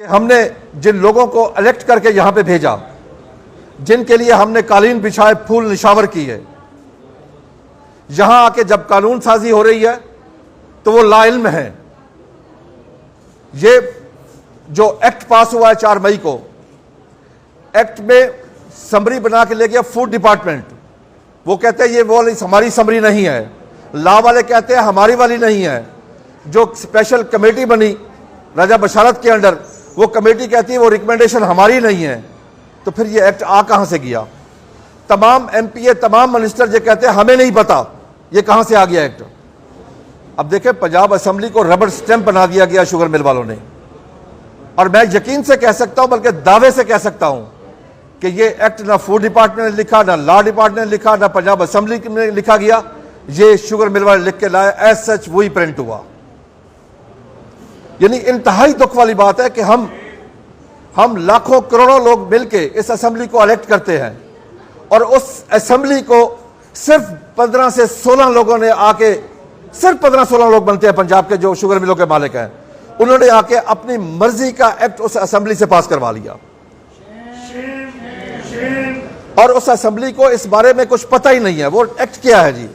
हमने जिन लोगों को इलेक्ट करके यहां पे भेजा, जिनके लिए हमने कालीन बिछाए, फूल निशावर की है, यहां आके जब कानून साजी हो रही है तो वो लाइल्म है। ये जो एक्ट पास हुआ है 4 मई को, एक्ट में समरी बना के ले गया फूड डिपार्टमेंट। वो कहते हैं ये वो हमारी समरी नहीं है, लॉ वाले कहते हैं हमारी वाली नहीं है। जो स्पेशल कमेटी बनी राजा बशारत के अंडर, वो कमेटी कहती है वो रिकमेंडेशन हमारी नहीं है। तो फिर ये एक्ट आ कहां से गया? तमाम एमपीए, तमाम मिनिस्टर ये कहते हैं हमें नहीं पता ये कहां से आ गया एक्ट। अब देखें, पंजाब असेंबली को रबर स्टैंप बना दिया गया शुगर मिल वालों ने। और मैं यकीन से कह सकता हूं, बल्कि दावे से कह सकता हूं कि ये एक्ट ना फूड डिपार्टमेंट ने लिखा, ना लॉ डिपार्टमेंट ने लिखा, ना पंजाब असेंबली में लिखा गया। ये शुगर मिल वाले लिख के लाए, एज सच वही प्रिंट हुआ। यानी इंतहाई दुख वाली बात है कि हम लाखों करोड़ों लोग मिलके इस असेंबली को इलेक्ट करते हैं और उस असेंबली को सिर्फ 15 से 16 लोगों ने आके, सिर्फ 15-16 लोग बनते हैं पंजाब के जो शुगर मिलों के मालिक हैं, उन्होंने आके अपनी मर्जी का एक्ट उस असेंबली से पास करवा लिया। और उस असेंबली को इस बारे में कुछ पता ही नहीं है वो एक्ट क्या है जी।